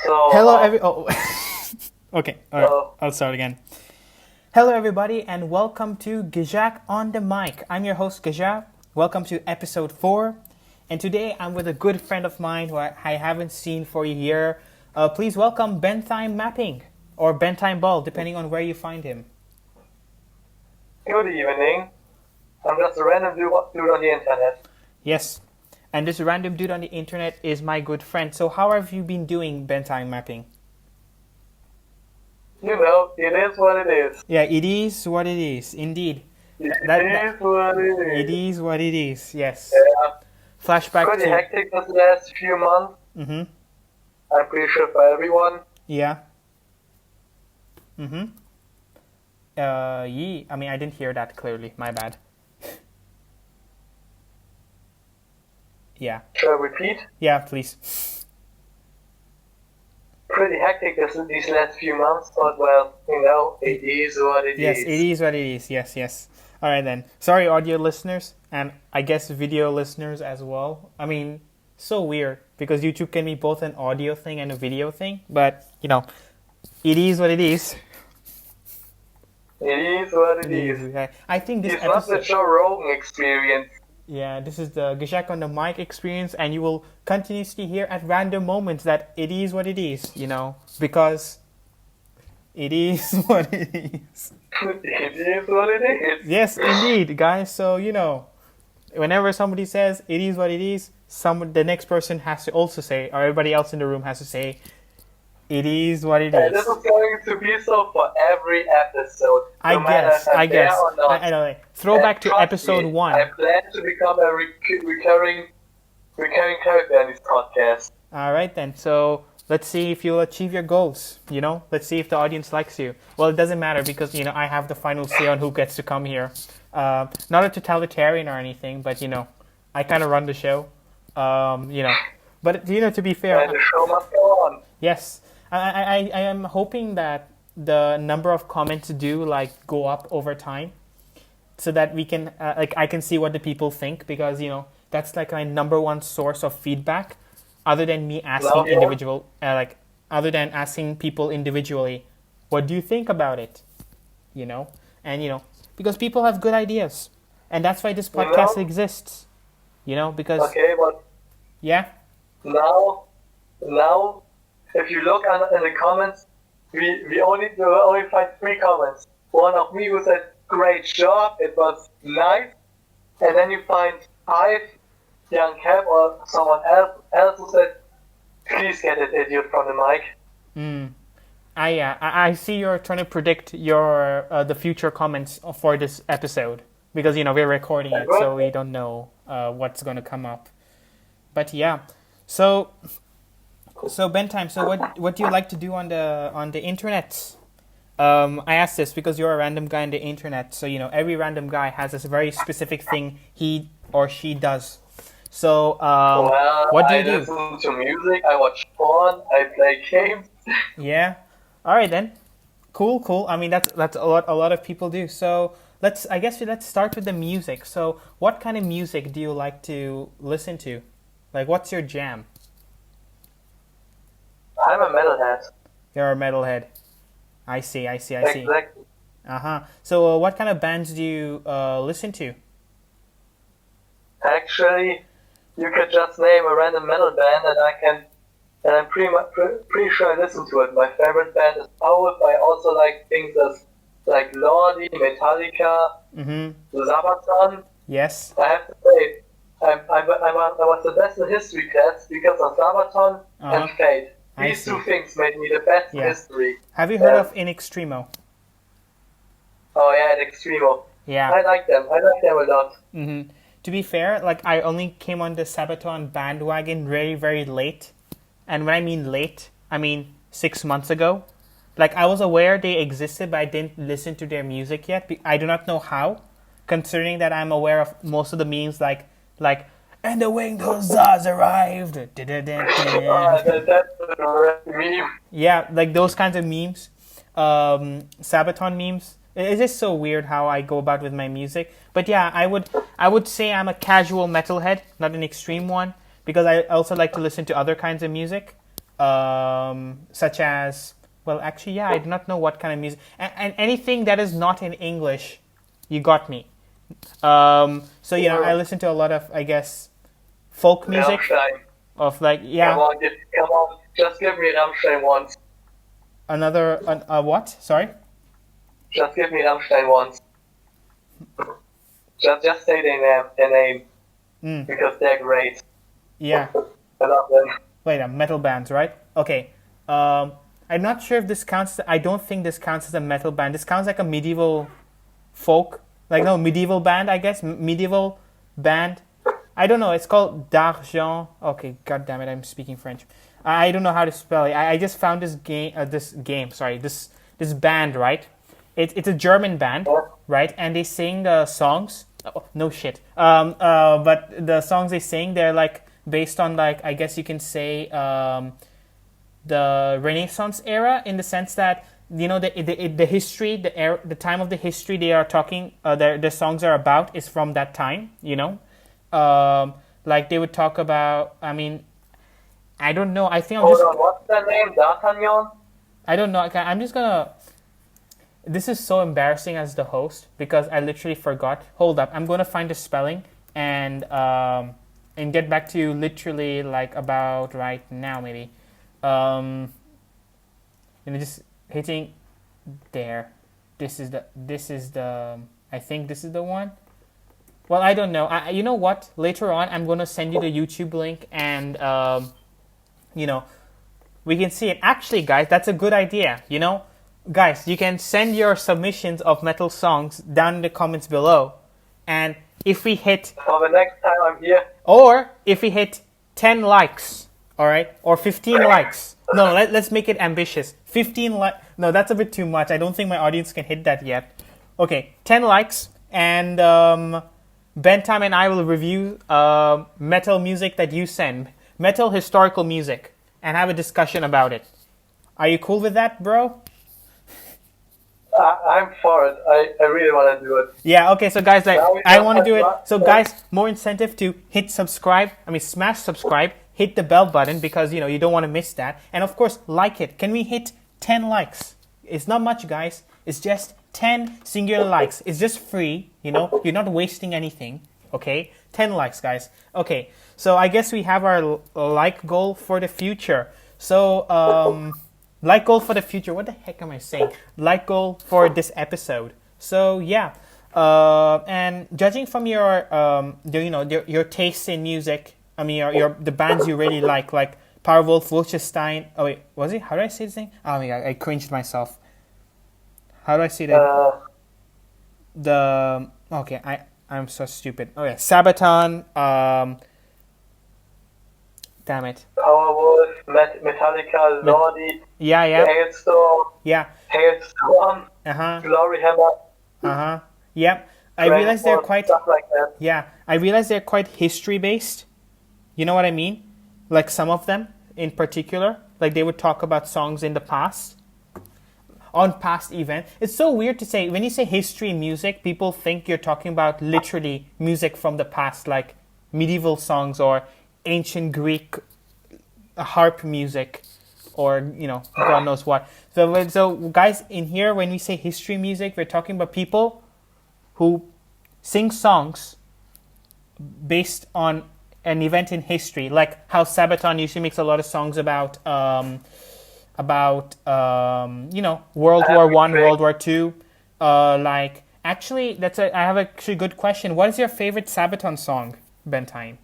Hello, So, Okay, all right. uh, I'll start again. Hello, everybody, and welcome to Ghjak on the mic. I'm your host, Ghjak. Welcome to episode 4. And today I'm with a good friend of mine who I haven't seen for a year. Please welcome Bentheimball or Bentheimball, depending on where you find him. good evening. I'm just a random dude on the internet. Yes. And this random dude on the internet is my good friend. So, how have you been doing, Bentheimball? You know, it is what it is. Yeah, it is what it is, indeed. It That is what it it is. is what it is. Yes. Yeah, Flashback pretty to. hectic this last few months. Mhm. I'm pretty sure for everyone. Yeah. Mhm. I mean, I didn't hear that clearly. My bad. Yeah. Shall I repeat? Yeah, please. Pretty hectic these last few months, but well, you know, it is what it Yes, is. it is what it is. Yes, yes. All right then. Sorry, audio listeners, and I guess video listeners as well. I mean, so weird because YouTube can be both an audio thing and a video thing, but it is what it is. It is what it It is. is. I think this It's not the episode. Joe Rogan experience. Yeah, this is the Ghjak on the mic experience, and you will continuously hear at random moments that it is what it is, because it is what it is. It is what it is. Yes, indeed, guys. So, whenever somebody says it is what it is, the next person has to also say, or everybody else in the room has to say, it is what it And is. this is going to be so for every episode. I No matter guess, if I'm I there guess. or not. I know. Throwback And to trust episode me, 1. I plan to become a recurring character in this podcast. All right then. So let's see if you'll achieve your goals. Let's see if the audience likes you. Well, it doesn't matter because I have the final say on who gets to come here. Not a totalitarian or anything, but I kind of run the show. But to be fair, And the show must go on. yes, I am hoping that the number of comments do go up over time, so that we can I can see what the people think because that's my number one source of feedback, other than me asking other than asking people individually, what do you think about it, and because people have good ideas, and that's why this podcast exists, because Okay, but yeah, now, if you look in the comments, we only find 3 comments. One of me who said, "Great job, it was nice," and then you find 5 young Cap or someone else who said, "Please get that idiot from the mic." I see you're trying to predict the future comments for this episode because we're recording it, so we don't know what's going to come up. But yeah, so Bentime, so what do you like to do on the internet? I asked this because you're a random guy on the internet, so every random guy has this very specific thing he or she does. So Well, what do I you do? listen to music, I watch porn, I play games. Yeah. All right then. Cool. I mean that's a lot of people do. So let's start with the music. So what kind of music do you like to listen to? Like what's your jam? I'm a metalhead. You're a metalhead. I see. Exactly. Uh-huh. So what kind of bands do you listen to? Actually, you could just name a random metal band and I'm pretty sure I listen to it. My favorite band is Power. I also like things like Lordi, Metallica, Sabaton. Yes. I have to say, I was the best in history class because of Sabaton and Fate. I These see. 2 things made me the best in history. Have you heard of In Extremo? Oh yeah, and Extremo. Yeah. I like them a lot. Mm-hmm. To be fair, I only came on the Sabaton bandwagon very, very late. And when I mean late, I mean 6 months ago. I was aware they existed, but I didn't listen to their music yet. I do not know how, considering that I'm aware of most of the memes like and the winged huzzahs arrived. That's the meme. Yeah, those kinds of memes. Sabaton memes. It's just so weird how I go about with my music. But yeah, I would say I'm a casual metalhead, not an extreme one, because I also like to listen to other kinds of music. such as, well, actually, yeah, I do not know what kind of music, and anything that is not in English, you got me. So I listen to a lot of, I guess, folk music Rammstein. of like, Come yeah, on, come on. Just give me Rammstein once. another what? Sorry. Just give me Rammstein once. Just say their name. Because they're great. Yeah. I love them. Wait, metal bands, right? Okay. I'm not sure if this counts. I don't think this counts as a metal band. This counts like a medieval folk, like no medieval band, I guess. Medieval band. I don't know. It's called D'Argent. Okay, god damn it, I'm speaking French. I don't know how to spell it. I just found this game. This band, right? It's a German band, right? And they sing songs. Oh, no shit. But the songs they sing, they're like based on, like, I guess you can say the Renaissance era, in the sense that the history, the time of the history they are talking, their songs are about, is from that time. Like they would talk about. I mean, I don't know. I think Hold on, what's their name? D'Artagnan? I don't know. I'm just gonna. This is so embarrassing as the host because I literally forgot. Hold up, I'm gonna find the spelling and get back to you literally like about right now maybe. Just hitting there. This is the. I think this is the one. Well, I don't know. You know what? Later on, I'm gonna send you the YouTube link and we can see it. Actually, guys, that's a good idea. Guys, you can send your submissions of metal songs down in the comments below. And if we hit... For the next time I'm here. Or if we hit 10 likes, all right? Or 15 likes. No, let's make it ambitious. 15 likes. No, that's a bit too much. I don't think my audience can hit that yet. Okay, 10 likes. And Bentheimball and I will review metal music that you send. Metal historical music. And have a discussion about it. Are you cool with that, bro? I'm for it. I really want to do it. Yeah, okay, so guys, like, I want to do it. So guys, more incentive to hit subscribe. Smash subscribe. Hit the bell button because, you don't want to miss that. And of course, like it. Can we hit 10 likes? It's not much, guys. It's just 10 singular likes. It's just free, You're not wasting anything, okay? 10 likes, guys. Okay, so I guess we have our like goal for the future. So, like goal for the future. What the heck am I saying? Like goal for this episode. So yeah, and judging from your your taste in music, the bands you really like Powerwolf, Wolfenstein. Oh wait, was it? How do I say this thing? Oh my god, I cringed myself. How do I say that? I'm so stupid. Oh yeah, Sabaton. Damn it. Powerwolf, Metallica, Lordi, Yeah. Hailstorm, Glory Hammer. Yeah. I realize they're quite stuff like that. Yeah. I realize they're quite history based. You know what I mean? Like some of them in particular, like they would talk about songs in the past, on past events. It's so weird to say when you say history music, people think you're talking about literally music from the past, like medieval songs or ancient Greek harp music, or God knows what. So guys, in here when we say history music, we're talking about people who sing songs based on an event in history, like how Sabaton usually makes a lot of songs about World War I, World War II. Actually, I have a good question. What is your favorite Sabaton song, Bentheimball?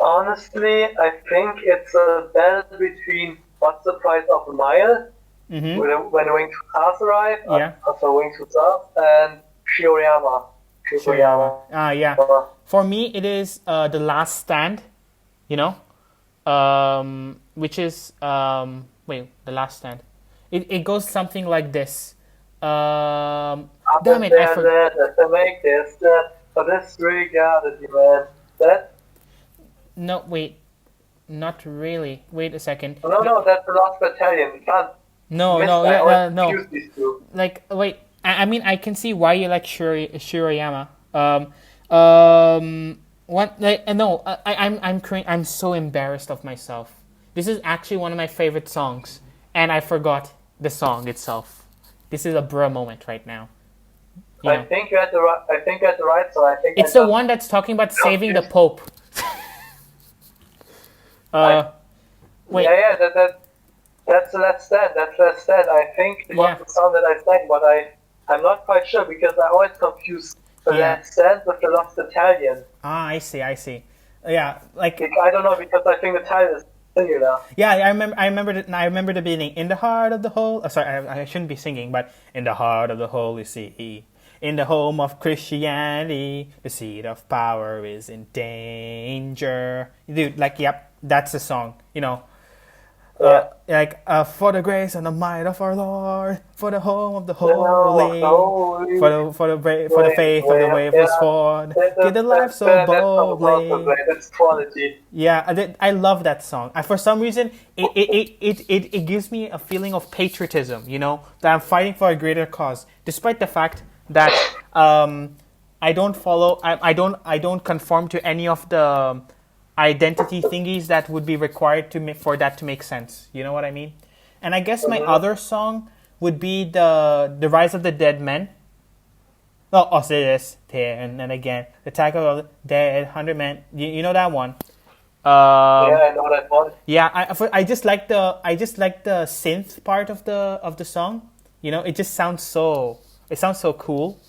Honestly, I think it's a battle between What's the Price of a Mile, when Wings to Stars arrive, also Wings to Stars, and Shioriyama. Yeah. For me, it is The Last Stand, which is, The Last Stand. It goes something like this. Damn it, I forgot. To make this, for this regarded event, that. No, wait. Not really. Wait a second. No, that's the Last Battalion. You can't No. these two. Like, wait. I can see why you like Shiroyama. I'm so embarrassed of myself. This is actually one of my favorite songs, and I forgot the song itself. This is a bruh moment right now. You know. I think you're at the right. I think you're at the right. So I think It's the one that's talking about saving the Pope. Wait. Yeah. That's Let's Stand. That's Let's Stand. I think it was the song that I sang, but I'm not quite sure because I always confuse the Let's Stand with the Lost Italian. Ah, I see. Yeah, like I don't know because I think the title is similar. Yeah, I remember the beginning. In the heart of the whole. Sorry, I shouldn't be singing, but in the heart of the Holy See, in the home of Christianity, the seat of power is in danger. Dude, like, yep, that's the song. You know, for the grace and the might of our Lord, for the home of the holy, for the faith of the way of the sword, give the life so boldly. That's quality. Yeah, I love that song. For some reason, it gives me a feeling of patriotism. You know, that I'm fighting for a greater cause, despite the fact that I don't follow. I don't conform to any of the identity thingies that would be required for that to make sense. You know what I mean? And I guess my other song would be the Rise of the Dead Men. Oh, Osiris, and then again, the Attack of the Dead 100 Men. You know that one? Yeah, I know that one. Yeah, I just like the synth part of the song. You know, it sounds so cool,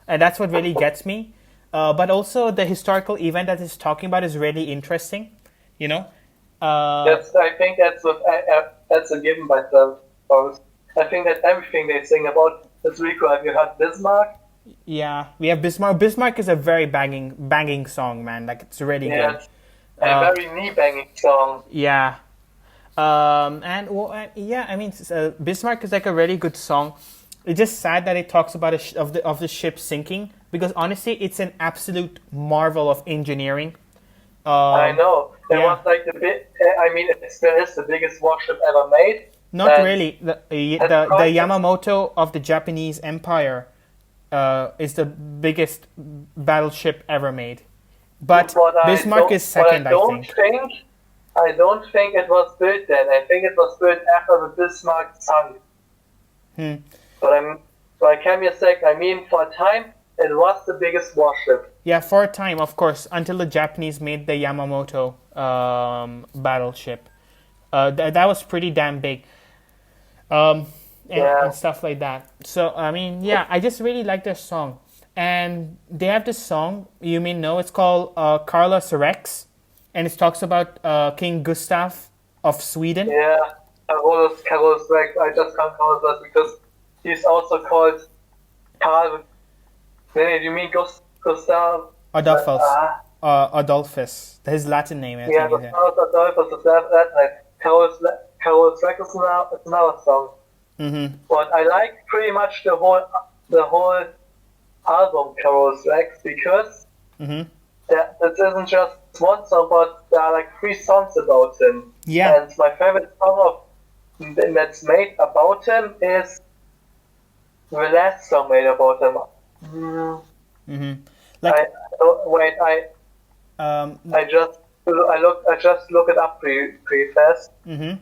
and that's what really gets me. But also the historical event that it's talking about is really interesting, you know. I think that's a given by them. I think that everything they sing about is really cool. Have you heard Bismarck? Yeah, we have Bismarck. Bismarck is a very banging song, man. Like, it's really good. A very knee-banging song. Yeah. I mean, Bismarck is like a really good song. It's just sad that it talks about of the ship sinking, because honestly, it's an absolute marvel of engineering. I know. It was like it still is the biggest warship ever made. Not really. The Yamamoto of the Japanese Empire is the biggest battleship ever made. But Bismarck is second, I think. I don't think it was built then. I think it was built after the Bismarck sunk. But I can be a sec. I mean, for a time, it was the biggest warship. Yeah, for a time, of course, until the Japanese made the Yamamoto battleship. That was pretty damn big. And stuff like that. So, I mean, yeah, I just really like their song. And they have this song, you may know, it's called Carlos Rex. And it talks about King Gustav of Sweden. Yeah, Carlos Rex. I just can't call it that because he's also called Carl. You mean Gustav? Adolphus. Adolphus. His Latin name. Yeah, Adolphus is that name. Carlos Rex is another song. Mm-hmm. But I like pretty much the whole album, Carlos Rex, because this isn't just one song, but there are like 3 songs about him. Yeah. And my favorite song that's made about him is the last song made about him. Mm-hmm. I just look it up pretty fast. Mm-hmm.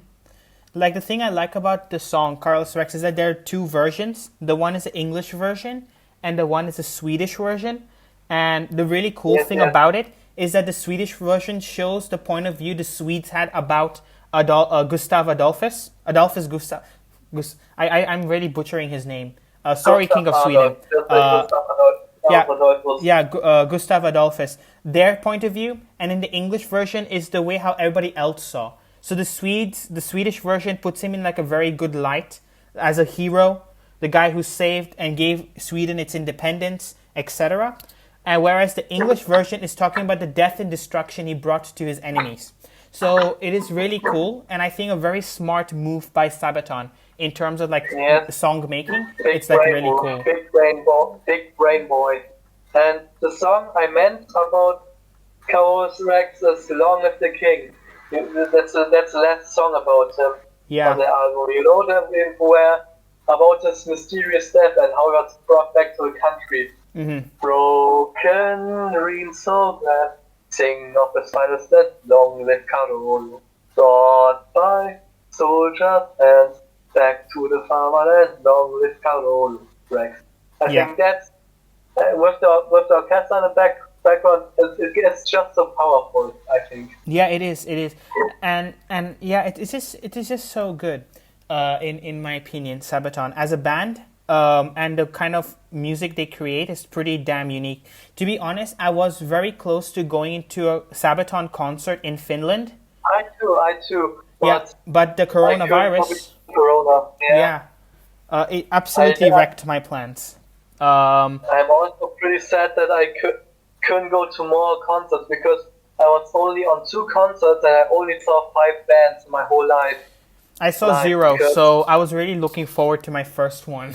Like, the thing I like about the song Carlos Rex is that there are 2 versions. The one is the English version, and the one is the Swedish version. And the really cool thing about it is that the Swedish version shows the point of view the Swedes had about Gustav Adolphus. Adolphus Gustav. I'm really butchering his name. Sorry, King of Sweden. Gustav Adolphus. Their point of view, and in the English version is the way how everybody else saw. So the Swedish version puts him in like a very good light as a hero, the guy who saved and gave Sweden its independence, etc. And whereas the English version is talking about the death and destruction he brought to his enemies. So it is really cool, and I think a very smart move by Sabaton in terms of like song making. It's like really cool. Big brain boy. And the song I meant about Carlos Rex is "Long Live the King." That's the last song about him on the album. You know that where about his mysterious death and how he was brought back to the country. Mm-hmm. Broken, green, so glad, sing of his finest death, long live Carol. Taught by soldiers and back to the fatherland, long live Carol Rex. I Yeah. think that's with the orchestra in the background, it's just so powerful. I think. Yeah, it is. It is, and yeah, it is just so good. In my opinion, Sabaton as a band, and the kind of music they create is pretty damn unique. To be honest, I was very close to going to a Sabaton concert in Finland. I too. Yeah, but the I couldn't coronavirus, Corona. Yeah. yeah, it absolutely I, wrecked my plans. I'm also pretty sad that I couldn't go to more concerts because I was only on 2 concerts and I only saw 5 bands in my whole life. I saw Live zero, because, so I was really looking forward to my first one.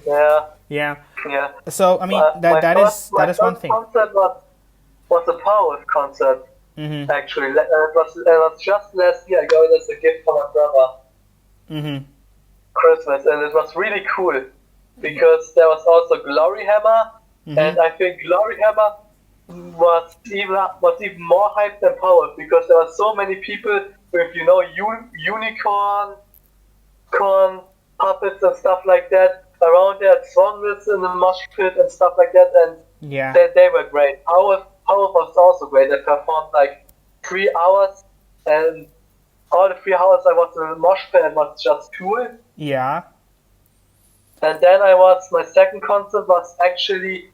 yeah, Yeah. yeah. So I mean My that first, my is one first thing. concert was a Powerwolf concert. Mhm. Actually, it was just last year. I got it as a gift from my brother, Mhm. Christmas, and it was really cool because there was also Glory Hammer, and I think Glory Hammer was even more hyped than Powerwolf because there were so many people with unicorn corn puppets and stuff like that around there, songlets in the mosh pit and stuff like that, and Yeah. they were great. Powerwolf was also great. They performed like 3 hours, and all the 3 hours I was in the mosh pit and was just cool. Yeah. And then my second concert was actually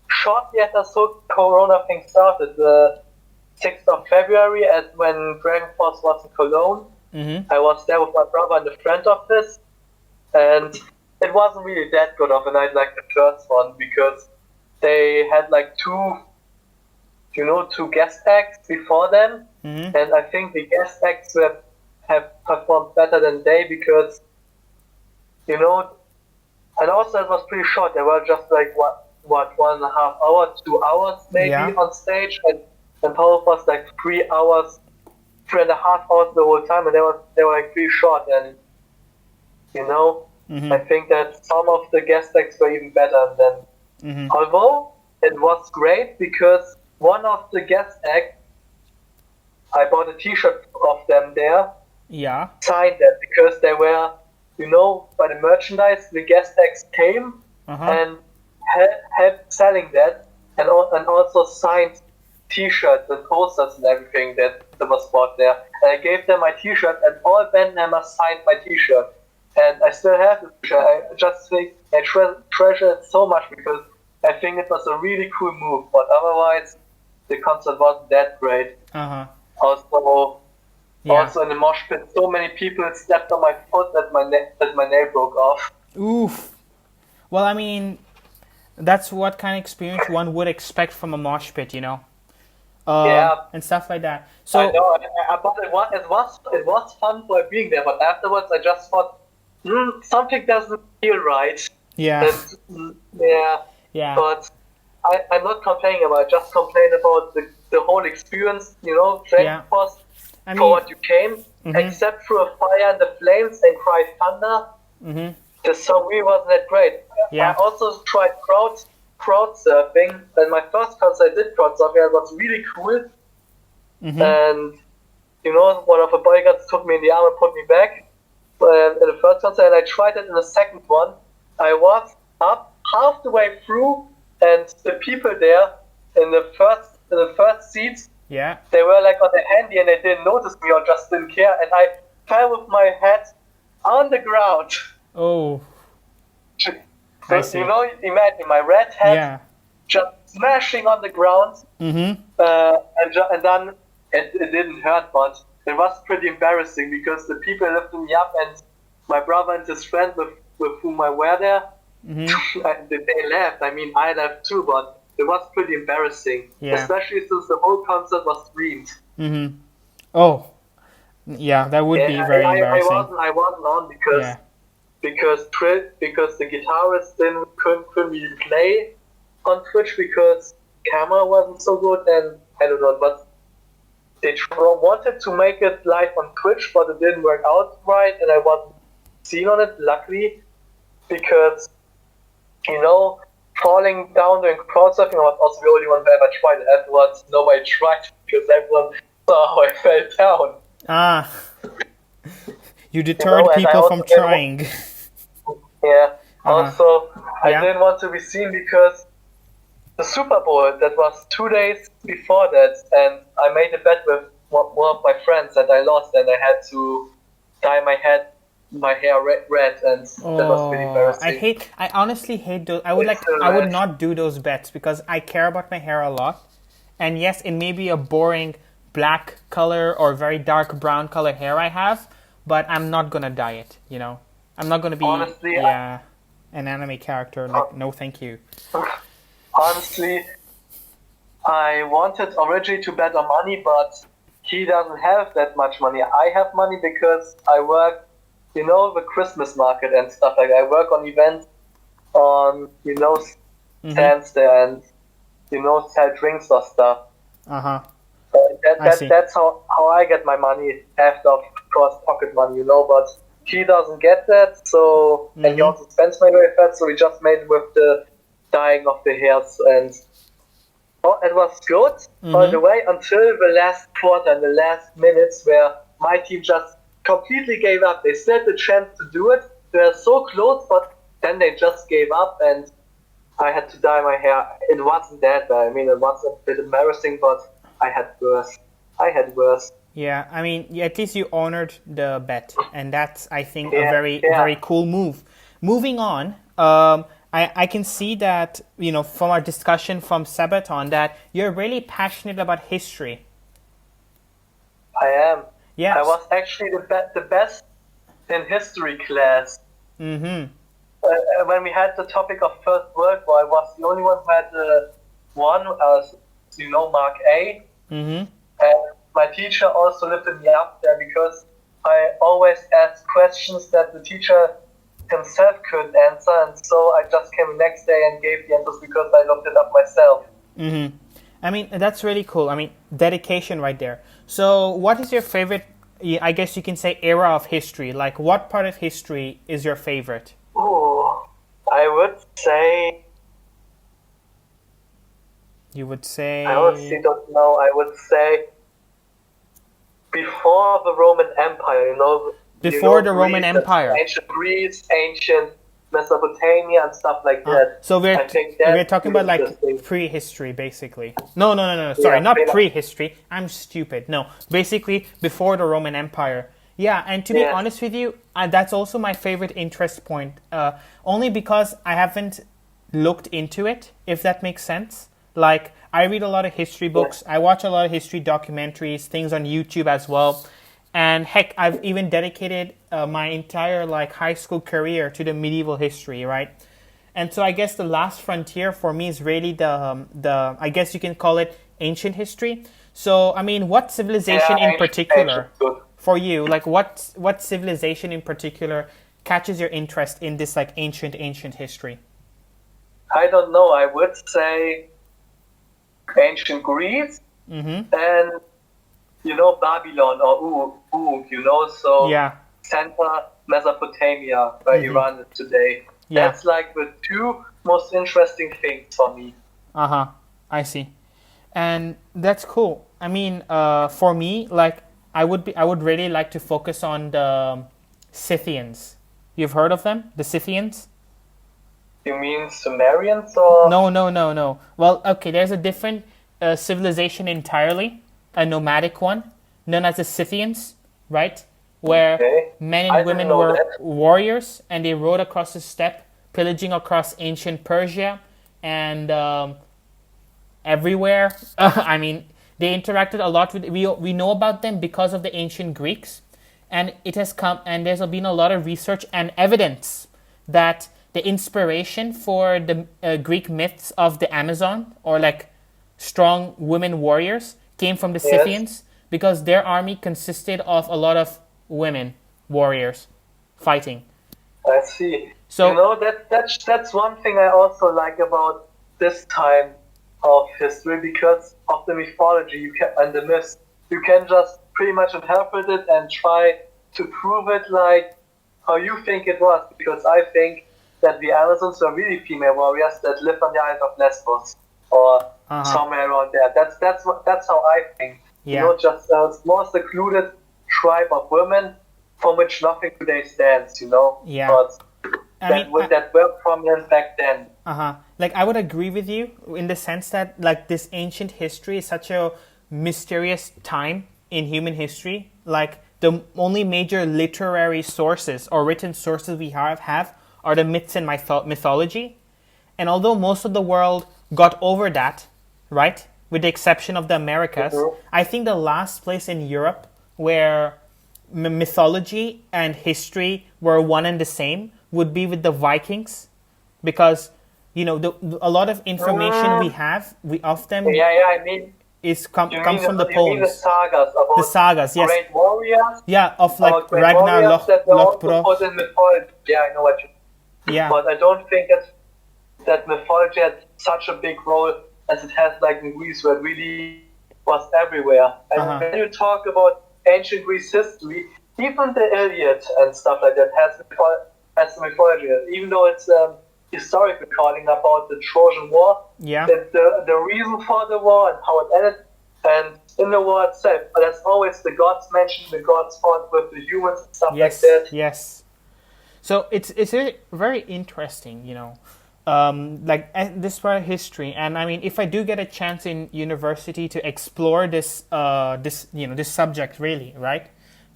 shortly after so Corona thing started, the 6th of February, when Dragon Force was in Cologne. Mhm. I was there with my brother in the front office, and it wasn't really that good of a night like the first one because they had like two guest acts before them, Mhm. and I think the guest acts have performed better than they because, and also it was pretty short. They were just like what 1.5 hours, 2 hours maybe Yeah. on stage, and Power was like 3 hours, 3.5 hours the whole time, and they were like pretty short. And I think that some of the guest acts were even better than. Although it was great because one of the guest acts, I bought a T-shirt of them there, Yeah. signed them because they were, by the merchandise, the guest acts came and helped selling that, and also signed T-shirts and posters and everything that was bought there. And I gave them my T-shirt, and all band members signed my T-shirt. And I still have the T-shirt. I just think I treasure it so much because I think it was a really cool move. But otherwise, the concert wasn't that great. Also in the mosh pit, so many people stepped on my foot that my nail broke off. Oof. Well, I mean, that's what kind of experience one would expect from a mosh pit, and stuff like that. So I know, but it was fun for being there. But afterwards, I just thought something doesn't feel right. yeah, And, yeah, But I'm not complaining about it. I just complain about the whole experience. Dragon Force. I For mean, what you came, except through a fire and the flames and cry thunder, the song really wasn't that great. Yeah. I also tried crowd surfing, and my first concert I did crowd surfing. It was really cool. And one of the bodyguards took me in the arm and put me back in the first concert, and I tried it in the second one. I was up half the way through, and the people there in the first seats. yeah. They were like on the handy and they didn't notice me or just didn't care, and I fell with my head on the ground. Oh, I see. Imagine my red head just smashing on the ground, and then it didn't hurt, but it was pretty embarrassing because the people lifted me up, and my brother and his friend with whom I were there, they laughed. I mean, I laughed too, but it was pretty embarrassing, especially since the whole concert was streamed. Oh, yeah, that would be very embarrassing. I wasn't on because the guitarist couldn't even play on Twitch because camera wasn't so good, and I don't know, but they wanted to make it live on Twitch, but it didn't work out right, and I wasn't seen on it, luckily, because falling down during crowd surfing, I was also the only one who ever tried it. Afterwards, nobody tried because everyone saw how I fell down. Ah, you You know, deterred and I people from also didn't want, trying. yeah, Uh-huh. also I Yeah. didn't want to be seen because the Super Bowl, that was 2 days before that, and I made a bet with one of my friends and I lost, and I had to dye my hair red, and that was really Oh, embarrassing. I honestly hate those. It's still I would red. not do those bets because I care about my hair a lot. And yes, it may be a boring black color or very dark brown color hair I have, but I'm not gonna dye it, you know? I'm not gonna be, Honestly, yeah, an anime character. Like, no, thank you. honestly, I wanted originally to bet on money, but he doesn't have that much money. I have money because I work, you know, the Christmas market and stuff like that. I work on events on, you know, Mm-hmm. stands there and, you know, sell drinks or stuff. Uh-huh. I see. That's how I get my money after, of course, pocket money, you know, but he doesn't get that, so, and he Mm-hmm. also spends money very fast, so we just made it with the dyeing of the hairs, and oh, it was good all the Mm-hmm. way until the last quarter and the last minutes where my team just completely gave up. They still had the chance to do it. They were so close, but then they just gave up and I had to dye my hair. It wasn't that bad. I mean, it was a bit embarrassing, but I had worse. I had worse. Yeah, I mean, yeah, at least you honored the bet, and that's, I think, a Yeah, very, yeah. very cool move. Moving on, I can see that, you know, from our discussion from Sabaton, that you're really passionate about history. I am. I Yes. was actually the best in history class. Mm-hmm. When we had the topic of First World War, I was the only one who had one, you know, Mark A. Mm-hmm. And my teacher also lifted me up there because I always asked questions that the teacher himself couldn't answer, and so I just came the next day and gave the answers because I looked it up myself. Mm-hmm. I mean, that's really cool. I mean, dedication right there. So, what is your favorite, I guess you can say, era of history? Like, what part of history is your favorite? Ooh, I would say, You would I honestly say don't know, I would say before the Roman Empire, before the Roman Greece, Empire. ancient Greece, ancient Mesopotamia, and stuff like that. So I think we're that's talking about really like interesting. prehistory, basically. No, no, no, no. Sorry, Yeah, not prehistory. I'm stupid. No, basically before the Roman Empire. Yeah, and to be yes, honest with you, that's also my favorite interest point. Only because I haven't looked into it, if that makes sense. Like, I read a lot of history yes, books. I watch a lot of history documentaries, things on YouTube as well. And heck, I've even dedicated my entire like high school career to the medieval history, right? And so I guess the last frontier for me is really the I guess you can call it ancient history. So I mean, what yeah, civilization in ancient, particular good. for you? Like what civilization in particular catches your interest in this like ancient history? I don't know. I would say ancient Greece Mm-hmm. and Babylon or Uruk, so Yeah. Center Mesopotamia, where Mm-hmm. Iran is today. Yeah. That's like the two most interesting things for me. Uh huh. I see. And that's cool. I mean, for me, like I would really like to focus on the Scythians. You've heard of them, the Scythians? You mean Sumerians or No, no, no, no. Well, okay, there's a different civilization entirely, a nomadic one, known as the Scythians, right? Where okay? men I and didn't women know were that. warriors and they rode across the steppe, pillaging across ancient Persia and everywhere. I mean, they interacted a lot with. We know about them because of the ancient Greeks, and it has come and there's been a lot of research and evidence that the inspiration for the Greek myths of the Amazon or like strong women warriors came from the Yes, Scythians because their army consisted of a lot of women warriors fighting. I see. So, That's one thing I also like about this time of history because of the mythology and the myths. You can just pretty much interpret it and try to prove it like how you think it was. Because I think that the Amazons were really female warriors that lived on the island of Lesbos or uh huh, somewhere around there. That's how I think. yeah. Just more secluded tribe of women from which nothing today stands, Yeah. But I mean, that were prominent back then. like I would agree with you in the sense that like this ancient history is such a mysterious time in human history. Like the only major literary sources or written sources we have are the myths and mythology. And although most of the world got over that, right, with the exception of the Americas, I think the last place in Europe where mythology and history were one and the same would be with the Vikings, because a lot of information we of them I mean, comes from the you mean the poems, sagas about the sagas, yes, great warriors? yeah, of like About great Ragnar warriors that were also Lothbrok, put in mythology. Yeah, I know what you mean. yeah, But I don't think that mythology had such a big role as it has like in Greece, where it really was everywhere. And when you talk about ancient Greece history, even the Iliad and stuff like that has mythology. Even though it's historical calling about the Trojan War, yeah, that the reason for the war and how it ended, and in the war itself, but there's always the gods mentioned, the gods fought with the humans and stuff yes, like that. yes. So it's very interesting, like this part of history. And I mean, if I do get a chance in university to explore this this subject really, right,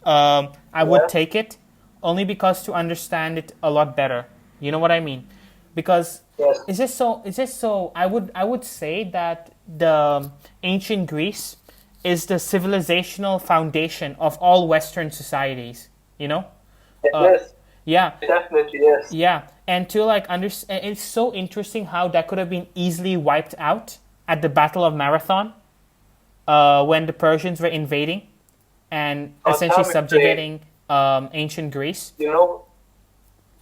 I would take it, only because to understand it a lot better. You know what I mean? Because is this so? I would say that the ancient Greece is the civilizational foundation of all Western societies. Yes. Yeah. It definitely is. Yeah, and to like understand, it's so interesting how that could have been easily wiped out at the Battle of Marathon, when the Persians were invading and essentially subjugating ancient Greece. You know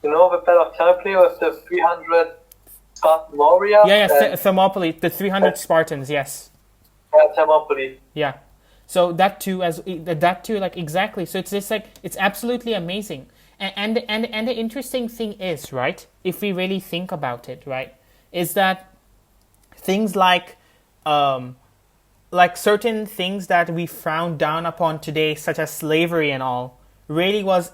the Battle of Thermopylae with the 300 Spartan warriors? Yeah, Thermopylae, the 300 Spartans, yes. Yeah, Thermopylae. Yeah. So that too, like exactly. So it's just like, it's absolutely amazing. And the interesting thing is, right, if we really think about it, right, is that things like certain things that we frown down upon today, such as slavery and all, really was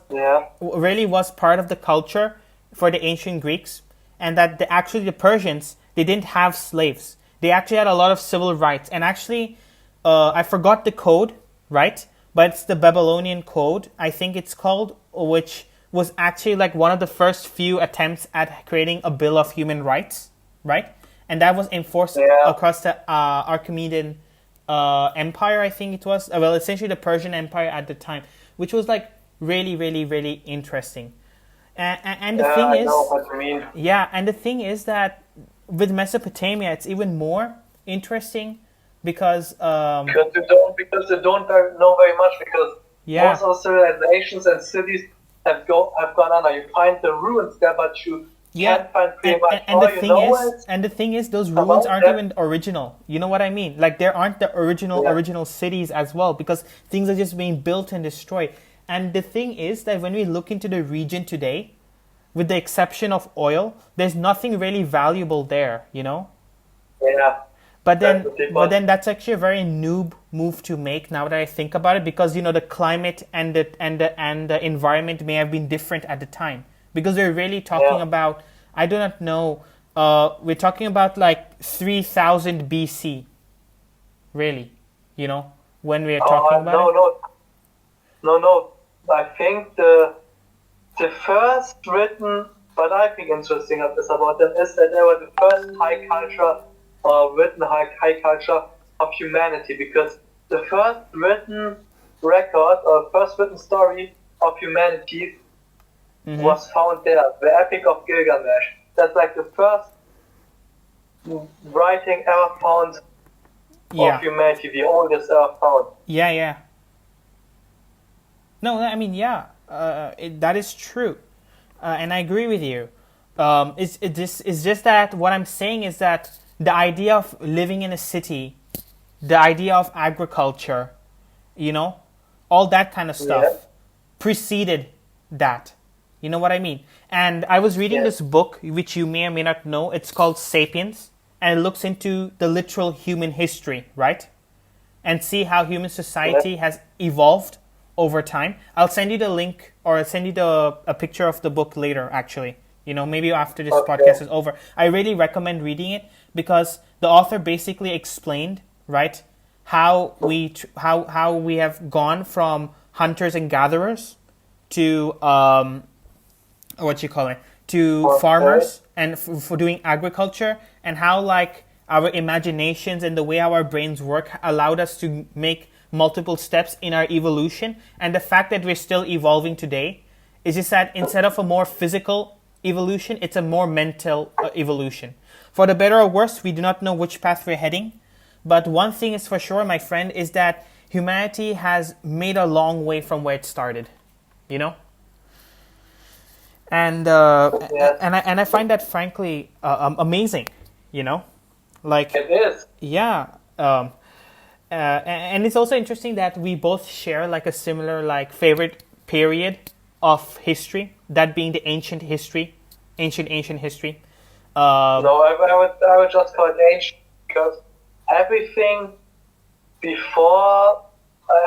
part of the culture for the ancient Greeks, and that the Persians, they didn't have slaves. They actually had a lot of civil rights, and actually, I forgot the code, right? But it's the Babylonian Code, I think it's called, which was actually like one of the first few attempts at creating a Bill of Human Rights, right? And that was enforced across the Achaemenid Empire, I think it was. Well, essentially the Persian Empire at the time, which was like really, really, really interesting. And the thing is, I know what you mean. Yeah, and the thing is that with Mesopotamia, it's even more interesting because they don't know very much, because most of the civilizations and cities have gone under. You find the ruins there, but you can't find pretty much and the thing is, those ruins aren't even original. You know what I mean? Like, there aren't the original cities as well, because things are just being built and destroyed. And the thing is that when we look into the region today, with the exception of oil, there's nothing really valuable there, Yeah. But then that's actually a very noob move to make now that I think about it, because the climate and the environment may have been different at the time, because we're really talking about, I do not know, we're talking about like 3000 BC, really, when we're talking about it. No. I think the first written, what I think interesting is about them is that they were the first high culture, written high culture of humanity, because the first written record or first written story of humanity was found there, the Epic of Gilgamesh. That's like the first writing ever found of humanity, the oldest ever found. Yeah. No, I mean, that is true, and I agree with you. It's just that what I'm saying is that the idea of living in a city, the idea of agriculture, all that kind of stuff preceded that. You know what I mean? And I was reading this book, which you may or may not know. It's called Sapiens, and it looks into the literal human history, right? And see how human society has evolved over time. I'll send you the link, or I'll send you a picture of the book later, actually. Maybe after this podcast is over. I really recommend reading it because the author basically explained, right, how we have gone from hunters and gatherers to farmers and for doing agriculture, and how like our imaginations and the way our brains work allowed us to make multiple steps in our evolution. And the fact that we're still evolving today is just that instead of a more physical evolution, it's a more mental evolution. For the better or worse, we do not know which path we're heading. But one thing is for sure, my friend, is that humanity has made a long way from where it started. And I find that frankly amazing. Like it is. Yeah. And it's also interesting that we both share like a similar like favorite period of history, that being the ancient history. No, I would just call it ancient because everything before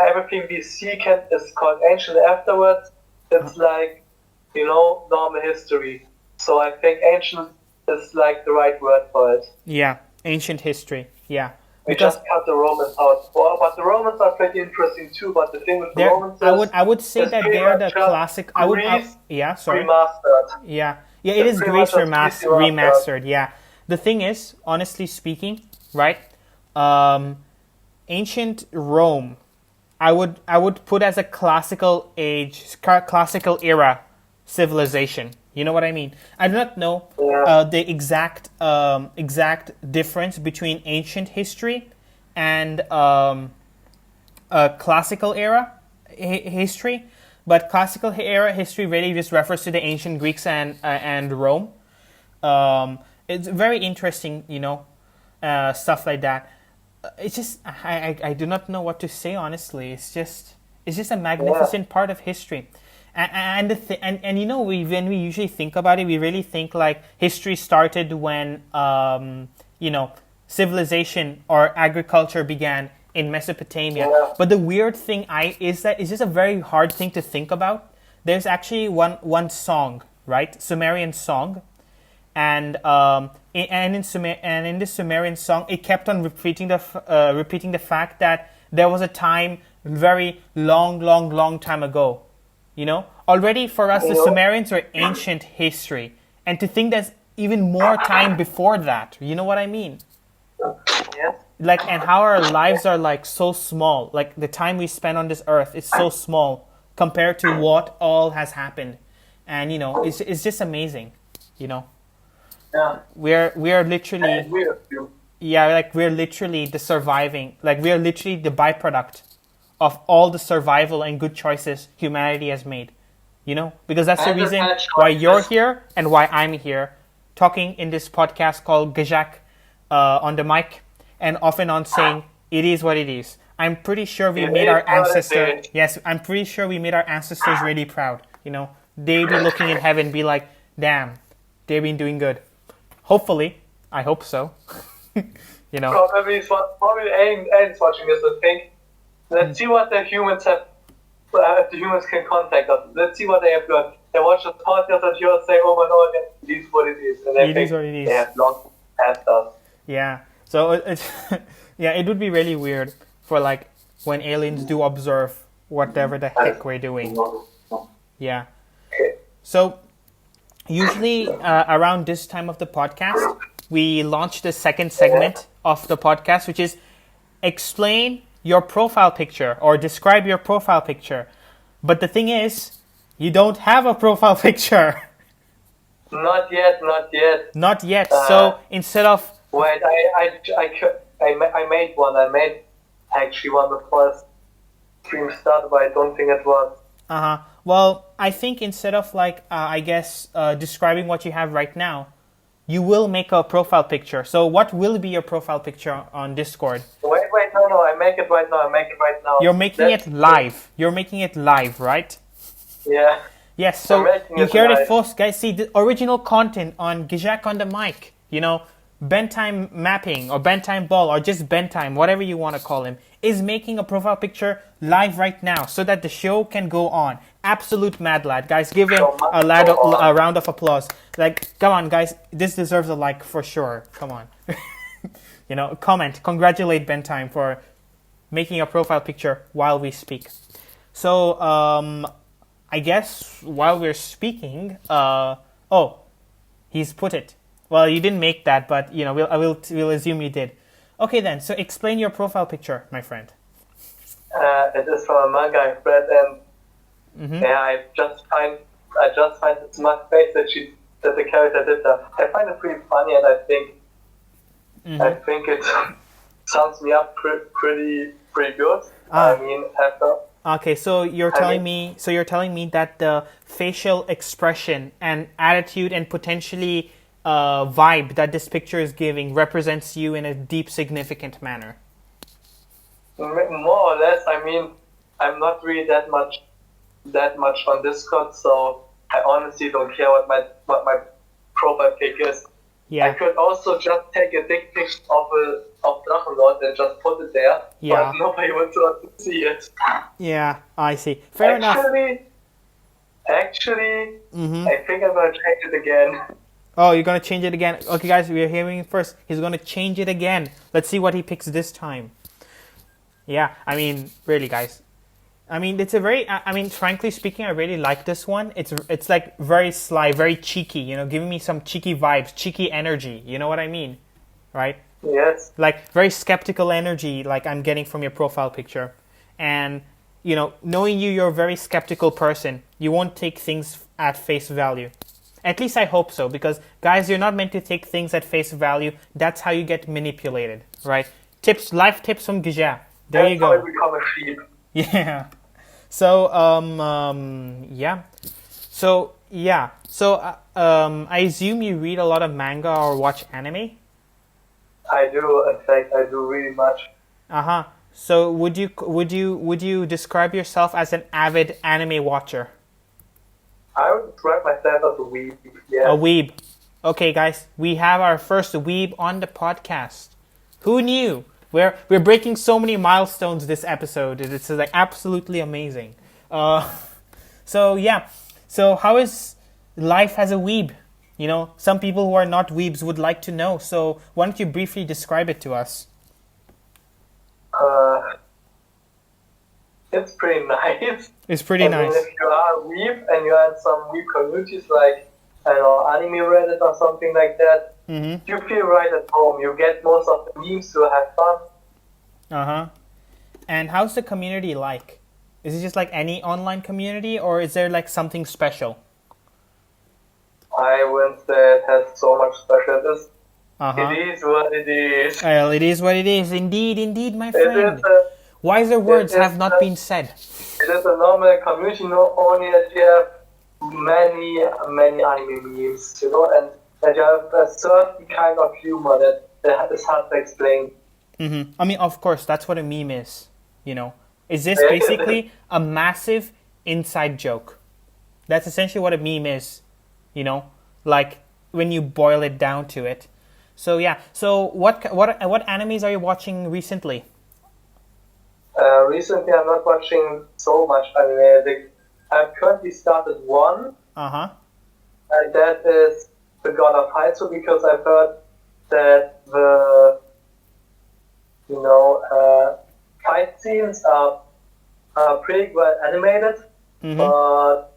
everything BC is called ancient. Afterwards, it's like normal history. So I think ancient is like the right word for it. Yeah, ancient history. Yeah. We just cut the Romans out. Well, but the Romans are pretty interesting too. But the thing with the Romans is, I would say that they're the classic. Remastered. Yeah, it is Greece remastered. Yeah. The thing is, honestly speaking, right? Ancient Rome, I would put as a classical era civilization. You know what I mean? I do not know the exact difference between ancient history and classical era history, but classical era history really just refers to the ancient Greeks and Rome. It's very interesting, stuff like that. It's just I do not know what to say honestly. It's just a magnificent part of history. And when we usually think about it, we really think like history started when civilization or agriculture began in Mesopotamia. Yeah. But the weird thing is that it's just a very hard thing to think about. There's actually one song, right, Sumerian song, and in this Sumerian song, it kept on repeating the fact that there was a time very long time ago. Already for us, the Sumerians were ancient history. And to think there's even more time before that, you know what I mean? Yeah. Like, and how our lives are like so small. Like the time we spend on this earth is so small compared to what all has happened. And, it's just amazing, Yeah. We're literally... we're literally the surviving, we're literally the byproduct of all the survival and good choices humanity has made, because that's the reason why you're here and why I'm here talking in this podcast called Ghjak on the mic and off and on saying it is what it is. I'm pretty sure we made our ancestors, I'm pretty sure we made our ancestors really proud. They'd be looking in heaven and be like, damn, they've been doing good. Hopefully, I hope so. Probably aliens watching this and think, let's see what the humans have, if the humans can contact us. Let's see what they have got. They watch the podcast and you'll say, oh my god, it is what it is. And it is what it is. They have lost past us. Yeah. So it's it would be really weird for when aliens do observe whatever the heck we're doing. Yeah. So usually around this time of the podcast, we launch the second segment of the podcast, which is explain your profile picture or describe your profile picture. But the thing is, you don't have a profile picture. Not yet. Not yet. So instead of... Wait, I made one. I made actually one before stream started, but I don't think it was. Well, I think instead of describing what you have right now, you will make a profile picture. So what will be your profile picture on Discord? Wait, no, I make it right now. You're making it live. You're making it live, right? Yeah. Yes, so you heard it first, guys. See, the original content on Ghjak on the mic. Bentheim Mapping or Bentheimball or just Bentheim, whatever you want to call him, is making a profile picture live right now so that the show can go on. Absolute mad lad. Guys, give him a round of applause. Like, come on, guys. This deserves a like for sure. Come on. Comment. Congratulate Bentheim for making a profile picture while we speak. So, I guess while we're speaking, he's put it. Well, you didn't make that, but we'll assume you did. Okay, then. So explain your profile picture, my friend. It is from a manga I've read, and I just find the smug face that the character did that. I find it pretty funny, and I think it sums me up pretty good. Okay, so you're telling me that the facial expression and attitude and potentially vibe that this picture is giving represents you in a deep, significant manner. More or less. I mean, I'm not really that much on Discord, so I honestly don't care what my profile pic is. Yeah. I could also just take a dick pic of Drachenlord and just put it there, but nobody would want to see it. Yeah, I see. Fair enough. Actually, I think I'm gonna change it again. Oh, you're gonna change it again? Okay, guys, we're hearing it first. He's gonna change it again. Let's see what he picks this time. Yeah, I mean, really, guys. I mean, it's a very. I mean, frankly speaking, I really like this one. It's like very sly, very cheeky. Giving me some cheeky vibes, cheeky energy. You know what I mean, right? Yes. Like very skeptical energy, like I'm getting from your profile picture, and knowing you're a very skeptical person. You won't take things at face value. At least I hope so, because guys, you're not meant to take things at face value. That's how you get manipulated, right? Life tips from Ghjak. There you go. That's how you become a sheep. Yeah. So, I assume you read a lot of manga or watch anime? I do. In fact, I do really much. So, would you describe yourself as an avid anime watcher? I would describe myself as a weeb. Yeah. A weeb. Okay, guys, we have our first weeb on the podcast. Who knew? We're breaking so many milestones this episode. It's like absolutely amazing. So how is life as a weeb? Some people who are not weebs would like to know. So why don't you briefly describe it to us? It's pretty nice. It's pretty nice. If you are a weeb and you are in some weeb communities like, I don't know, Anime Reddit or something like that, you feel right at home. You get most of the memes to have fun. And how's the community like? Is it just like any online community, or is there like something special? I wouldn't say it has so much specialness. It is what it is. Well, it is what it is. Indeed, my friend. Wiser words have not been said. It is a normal community, not only that you have many anime memes, and that you have a certain kind of humor that is hard to explain. I mean, of course, that's what a meme is, Is this basically a massive inside joke? That's essentially what a meme is, like when you boil it down to it. So yeah, so what animes are you watching recently? Recently, I'm not watching so much anime. I've currently started one. And that is The God of Haizu, because I've heard that the fight scenes are pretty well animated, but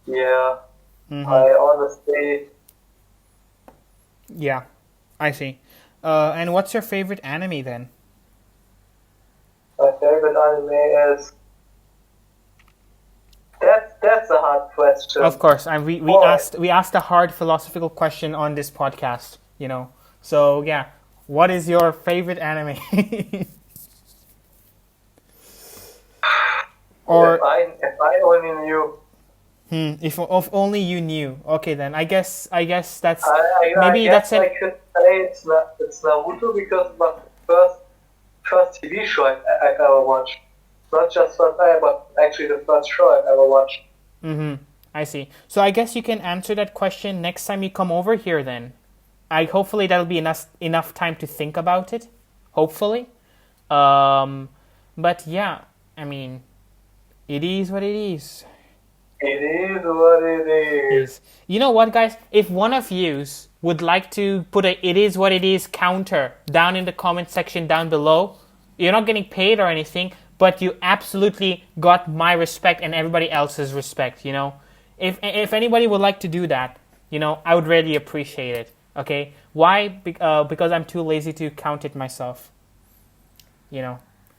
yeah, I honestly. Yeah, I see. And what's your favorite anime then? My favorite anime is. That's a hard question. Of course, and we asked a hard philosophical question on this podcast, So yeah, what is your favorite anime? Or if I only knew. If only you knew. Okay, then I guess that's that's it. I could say it's Naruto because it was the first TV show I've ever watched. Not just first time, but actually the first show I've ever watched. I see. So I guess you can answer that question next time you come over here then. hopefully that'll be enough time to think about it. Hopefully. But yeah, I mean, it is what it is. It is what it is. You know what, guys? If one of yous would like to put a "it is what it is" counter down in the comment section down below, you're not getting paid or anything, but you absolutely got my respect and everybody else's respect. You know, if anybody would like to do that, you know, I would really appreciate it. Okay, why? Because I'm too lazy to count it myself. You know,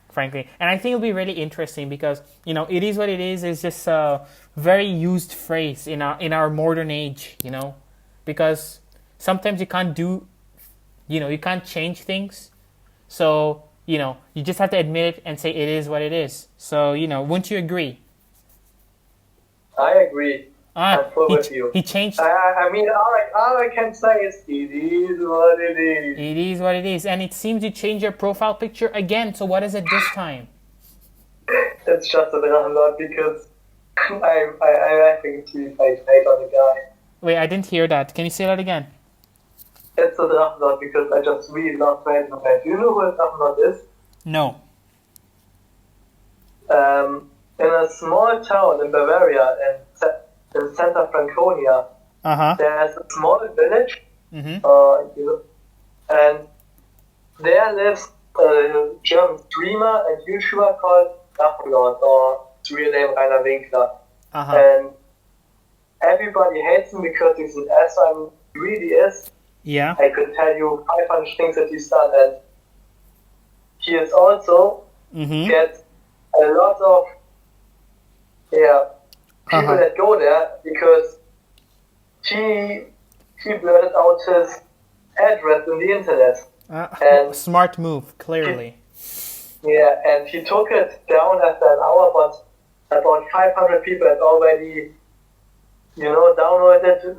frankly, and I think it'll be really interesting because, you know, "it is what it is" just a very used phrase in our modern age. You know, because sometimes you can't you can't change things, so you know you just have to admit it and say it is what it is. So you know, wouldn't you agree? I agree. I'm full with you. He changed. I mean, all I can say is it is what it is. It is what it is, and it seems you changed your profile picture again. So what is it this time? It's just a lot because I think I hate on the guy. Wait, I didn't hear that. Can you say that again? It's a lot because I just really love Bentheimball. Do you know who Bentheimball is? No. In a small town in Bavaria in Santa Franconia, there's a small village, and there lives a German streamer and YouTuber called Drachenlord, or his real name Rainer Winkler. And everybody hates him because he's an asshole. He really is. Yeah. I could tell you 500 things that he's done, and he is also gets a lot of people that go there because he blurted out his address on the internet. And smart move, clearly. And he took it down after an hour, but about 500 people had already, you know, downloaded it,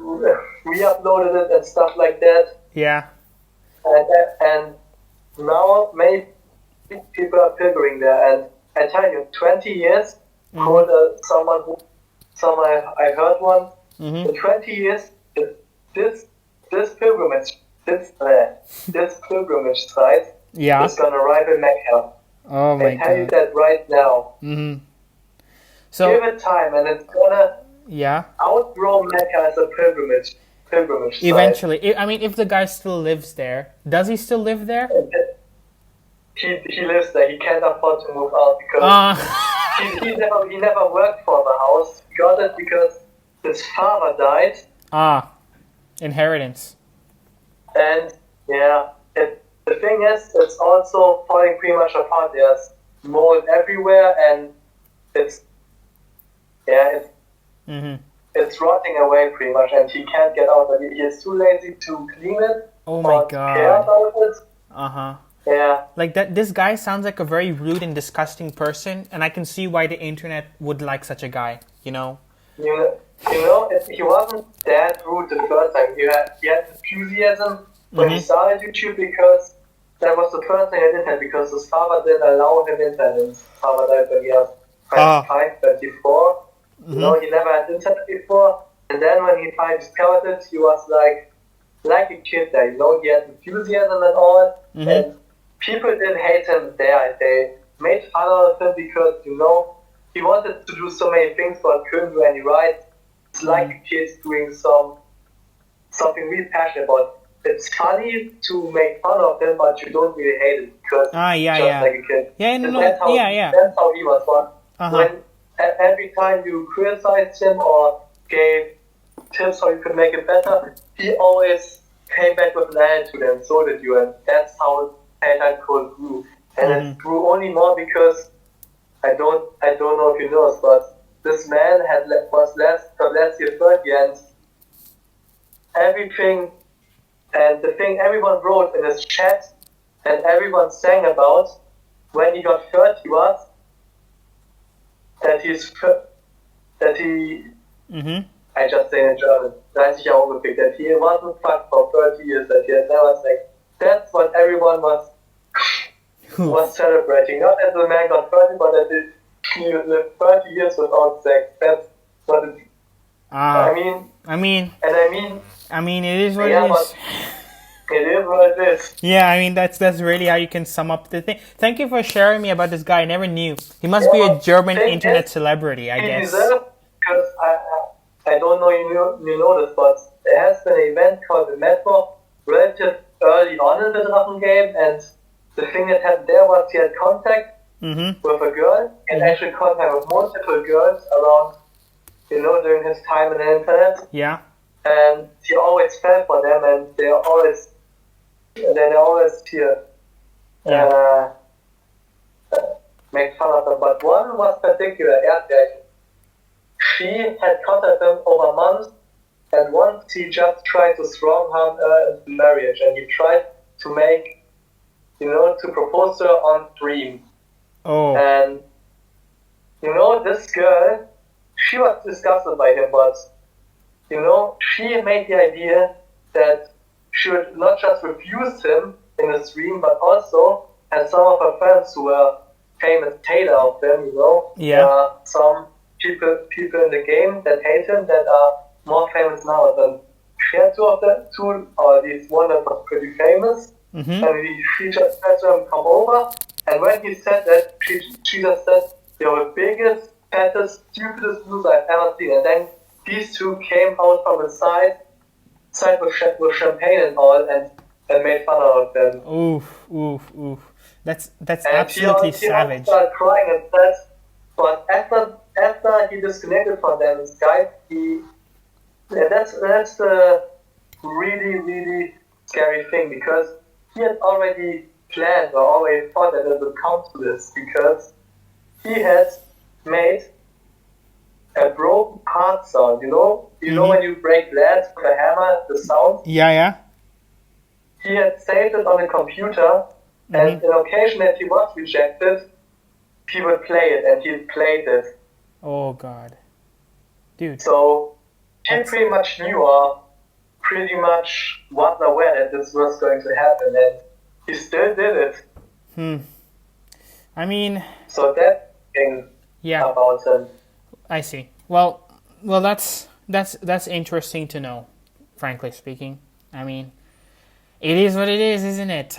re-uploaded it and stuff like that. Yeah. And now many people are pilgriming there, and I tell you, 20 years, called I heard one, in 20 years, this pilgrimage, this pilgrimage site is going to rival Mecca. Oh my God. I tell you that right now. So give it time, and it's going to outgrow Mecca as a pilgrimage eventually site. I mean, if the guy still lives there, does he still live there? He lives there. He can't afford to move out because he never worked for the house. He got it because his father died. Inheritance. And the thing is, it's also falling pretty much apart. There's mold everywhere, and it's rotting away pretty much, and he can't get out of it. He is too lazy to clean it. Oh my God. Care about it. Yeah. Like that. This guy sounds like a very rude and disgusting person, and I can see why the internet would like such a guy. You know. You know, he wasn't that rude the first time. He had enthusiasm when he started YouTube because that was the first thing I didn't have, because his father didn't allow him internet. His father died when he was 24. You know, he never had internet before. And then when he finally discovered it, he was like a kid there. You know, he had enthusiasm and all. And people didn't hate him there. They made fun of him because, you know, he wanted to do so many things but couldn't do any right. It's like a kid doing something really passionate about. It's funny to make fun of him, but you don't really hate it because just like a kid. That's how he was. When every time you criticized him or gave tips how you could make it better, he always came back with an attitude, and so did you. And that's how Bentheimball grew. And it grew only more because I don't know if you know, but this man was last year 30, and everything, and the thing everyone wrote in his chat and everyone sang about when he got 30 was that I just say in German, 30 Jahre ungefähr, that he wasn't fucked for 30 years, that he had never sex. That's what everyone was celebrating. Not that the man got 30, but that he lived 30 years without sex. That's what it is. I mean, it is what it is. It is what it is. Yeah, I mean that's really how you can sum up the thing. Thank you for sharing me about this guy. I never knew. He must be a Well, German thing internet is, celebrity, I he guess. deserves, because I don't know you know this, but there has been an event called the Metro relative early on in the Drachen game, and the thing that happened there was he had contact Mm-hmm. with a girl, and actually contact with multiple girls around, during his time in the internet, Yeah. and he always fell for them, and they're always here. Yeah. Make fun of them, but one was particular, Ghjak. She had contacted him over months, and once he just tried to strong arm her into marriage, and he tried to to propose to her on stream. Oh. And, this girl, she was disgusted by him, but, she made the idea that she would not just refuse him in the stream, but also had some of her friends who were famous hater of him, Yeah. There are some people in the game that hate him that are more famous now than she had or at least one that was pretty famous. Mm-hmm. And she just had him come over, and when he said that, she just said, "You're the biggest, fattest, stupidest loser I've ever seen." And then these two came out from the side with champagne and all, and made fun of them. Oof. That's And absolutely he savage. started crying and said, but after he disconnected from them in Skype, that's the really, really scary thing, because he had already planned or already thought that it would come to this, because he had made a broken part sound, you know when you break glass with a hammer, the sound? Yeah. He had saved it on the computer, and on occasion that he was rejected, he would play it, and he played it. Oh God. Dude. So he pretty much knew, or pretty much was aware that this was going to happen, and he still did it. I mean, So that thing about him. I see. Well, that's interesting to know, frankly speaking. I mean, it is what it is, isn't it?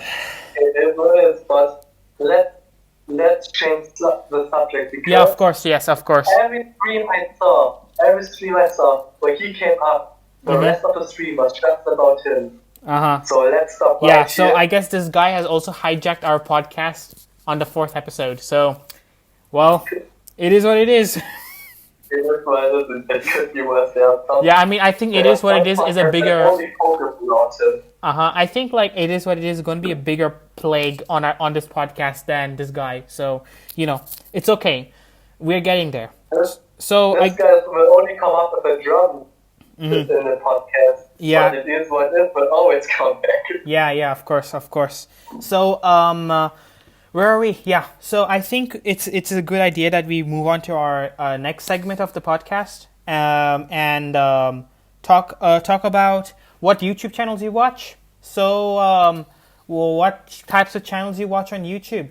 It is what it is, but let's change the subject, because Yeah, of course, yes, of course. every stream I saw where he came up, the rest of the stream was just about him. So let's stop right Yeah, so here. I guess this guy has also hijacked our podcast on the 4th episode. So, well, it is what it is. It is what it is, and it could be worse. Yeah, I mean, I think it is what it is a bigger. Only focus on him. I think like it is what it is going to be a bigger plague on this podcast than this guy. So it's okay. We're getting there. So this guy will only come up with a drum in the podcast. Yeah. But it is what it is, but always come back. Yeah, of course. So where are we? Yeah. So I think it's a good idea that we move on to our next segment of the podcast and talk about what YouTube channels you watch. So what types of channels you watch on YouTube?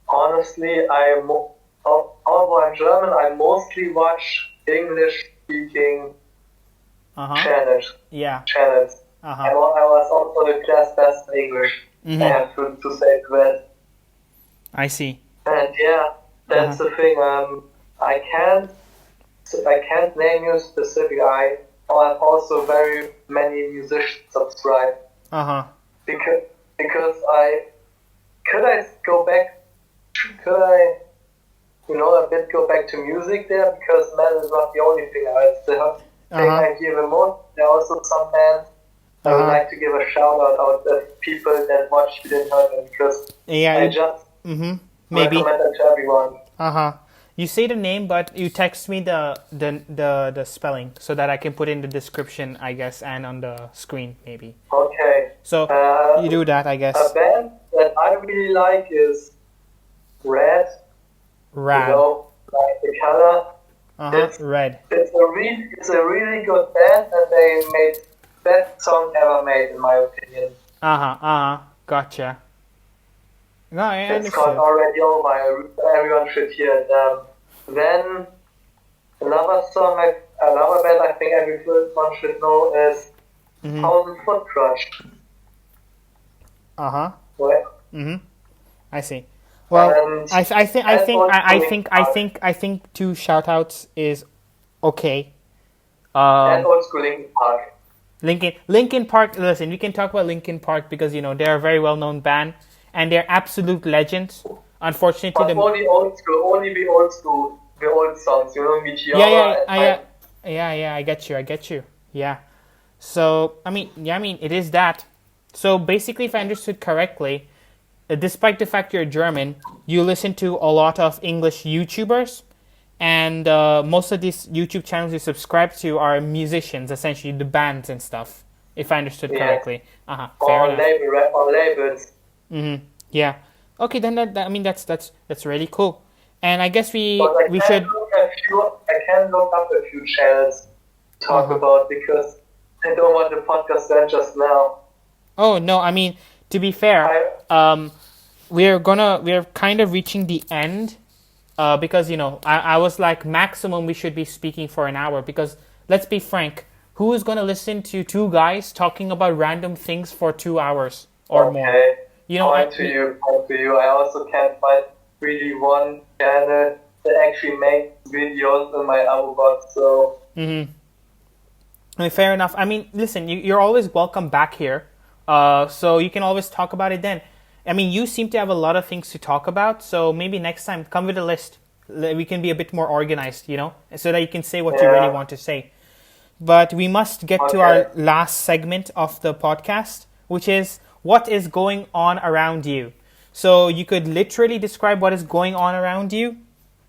Honestly, although I'm German, I mostly watch English-speaking channels. Yeah. Channels. I was also the class best in English. I have to say that. I see. And yeah, that's the thing. I can't name you specific. I have also very many musicians subscribed. Because could I go back to music there, because metal is not the only thing I still think I hear the most. There are also some bands I would like to give a shout out to people that watch didn't heard them, because I just recommend it to everyone. You say the name, but you text me the spelling so that I can put in the description, I guess, and on the screen maybe. Okay. So you do that, I guess. A band that I really like is Red. Rad. Like the color. Red. It's a really good band, and they made best song ever made, in my opinion. Gotcha. No, I It's understand. called Already Over. Everyone should hear it. Then another band I think everyone should know is 1,000 foot crush. Uh-huh. Right? I see. Well, And I think two shout outs is okay. and old school Linkin Park. Linkin Park, listen, we can talk about Linkin Park because, they're a very well-known band and they're absolute legends. Unfortunately, But only old school, only the old school, the old songs, yeah, Meteora and I get you. Yeah. So, it is that. So, basically, if I understood correctly, despite the fact you're German, you listen to a lot of English YouTubers, and most of these YouTube channels you subscribe to are musicians, essentially the bands and stuff. If I understood correctly. Fair enough. on labels. Yeah. Okay, then that's really cool. And I guess But we should. I can look up a few channels to talk about because I don't want the podcast to end just now. Oh no, to be fair, we're kind of reaching the end, because I was like maximum we should be speaking for an hour because let's be frank, who is gonna listen to two guys talking about random things for 2 hours or more? Point to you. I also can't find really one channel that actually makes videos in my abo box. So. Fair enough. Listen, you're always welcome back here, so you can always talk about it then. You seem to have a lot of things to talk about, so maybe next time come with a list. We can be a bit more organized, so that you can say what you really want to say. But we must get to our last segment of the podcast, which is what is going on around you. So you could literally describe what is going on around you.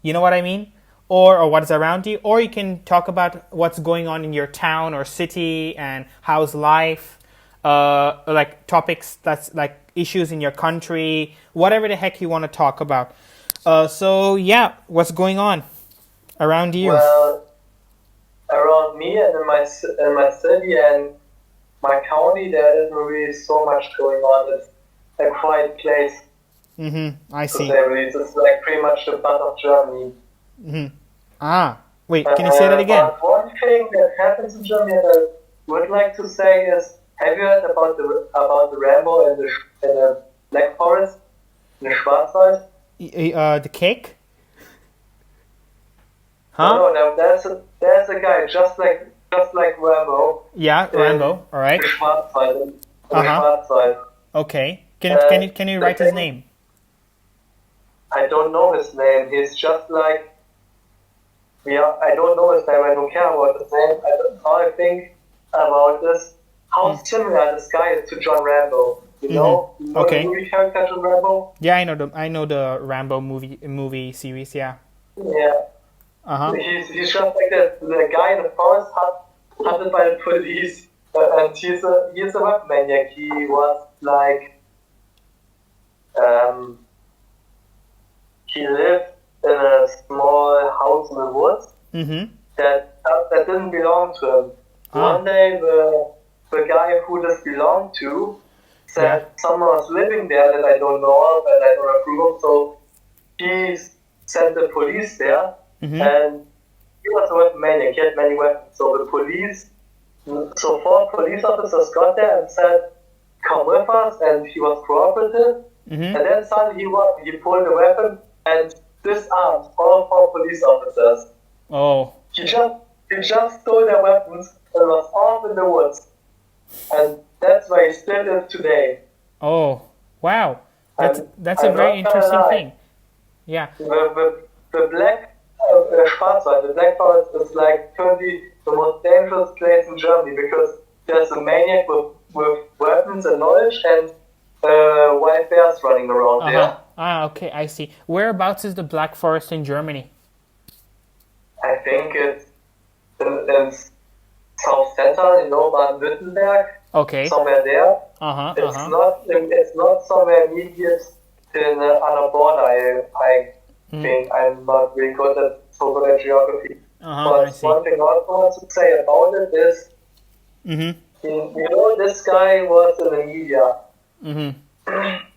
You know what I mean? Or what is around you. Or you can talk about what's going on in your town or city and how's life. Like topics that's like issues in your country. Whatever the heck you want to talk about. So yeah, what's going on around you? Well, around me and in my city and my county, there isn't really so much going on. It's a quiet place. I see. It's like pretty much the butt of Germany. Wait, can you say that again? But one thing that happens in Germany that I would like to say is, have you heard about the Rambo in the Black Forest, in the Schwarzwald? The cake? No, there's a guy just like Rambo. Yeah, Rambo. All right. The Schwarzwald. Schwarzwald. Okay. Can you write his name? I don't know his name. He's just like. I don't know his name. I don't care about his name. All I think about is how similar this guy is to John Rambo. You know the movie character John Rambo? Yeah, I know the Rambo movie series. Yeah. Yeah. He's just like the guy in the forest hunted by the police, and he's a weapon maniac. He was like he lived in a small house in the woods that didn't belong to him. One day the guy who this belonged to said someone was living there that I don't know of and I don't approve of, so he sent the police there, and he was a weapon maniac. He had many weapons. So four police officers got there and said, "Come with us," and he was cooperative. And then suddenly he pulled a weapon and disarmed all four police officers. Oh. He just stole their weapons and was off in the woods. And that's where he still is today. Oh, wow. That's a very interesting thing. Yeah. The Black Schwarzwald, the Black Forest is like currently the most dangerous place in Germany because there's a maniac with weapons and knowledge and wild bears running around there. Okay, I see. Whereabouts is the Black Forest in Germany? I think it's in South Central, Baden-Württemberg. Okay. Somewhere there. It's not somewhere immediate on a border. I think I'm not really good at so good at geography. But one thing I also want to say about it is, this guy was in the media.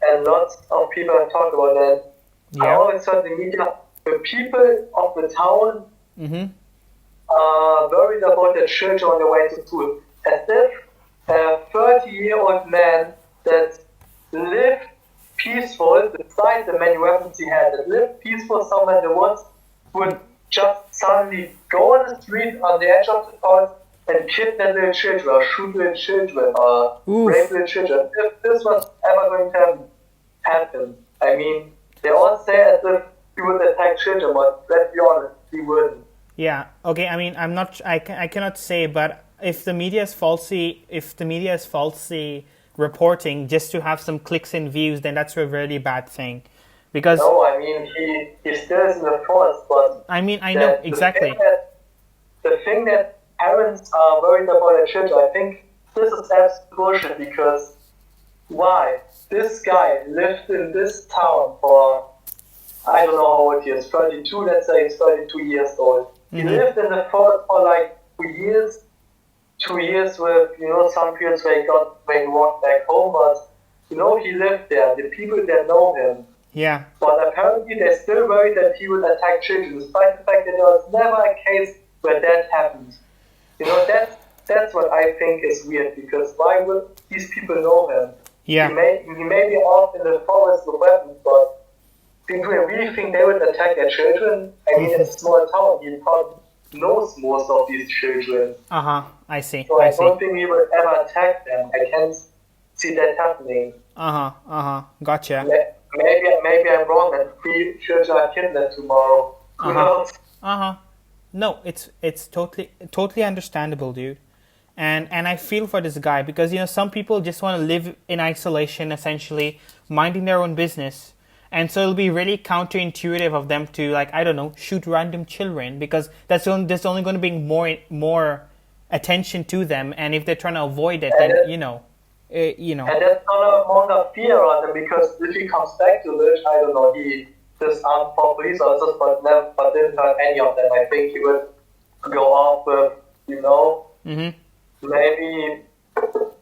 And lots of people have talked about that. I always heard the media, the people of the town are worried about their children on their way to school. As if a 30-year-old man that lived peaceful, despite the many weapons he had, that lived peaceful somewhere in the woods, would just suddenly go on the street on the edge of the forest and kidnap little children, or shoot little children, or rape little children. If this was ever going to happen, I mean, they all say as if he would attack children, but let's be honest, he wouldn't. Yeah. Okay. I mean, I'm not. I cannot say, but if the media is falsely reporting just to have some clicks and views, then that's a really bad thing. Because no, I mean he still is in the forest, but I mean I know exactly. The thing that parents are worried about their children, I think this is absolute bullshit because why? This guy lived in this town for I don't know how old he is, 32, let's say he's 32 years old. He lived in the forest for like 2 years with, some periods where he walked back home, but, he lived there. The people there know him. Yeah. But apparently they're still worried that he would attack children, despite the fact that there was never a case where that happened. That's what I think is weird, because why would these people know him? Yeah. He may be off in the forest with weapons, but do you really think they would attack their children? I mean, it's a small town. He probably knows most of these children. I see. So I don't think he would ever attack them. I can't see that happening. Gotcha. Maybe I'm wrong and 3 children are kidnapped tomorrow. Who knows? No, it's totally understandable, dude. And I feel for this guy because some people just want to live in isolation, essentially minding their own business. And so it'll be really counterintuitive of them to, like, I don't know, shoot random children because that's only going to bring more attention to them. And if they're trying to avoid it, then And that's not amount of fear on him because if he comes back to this, I don't know, he just armed 4 police officers, but didn't hurt any of them. I think he would go off with, maybe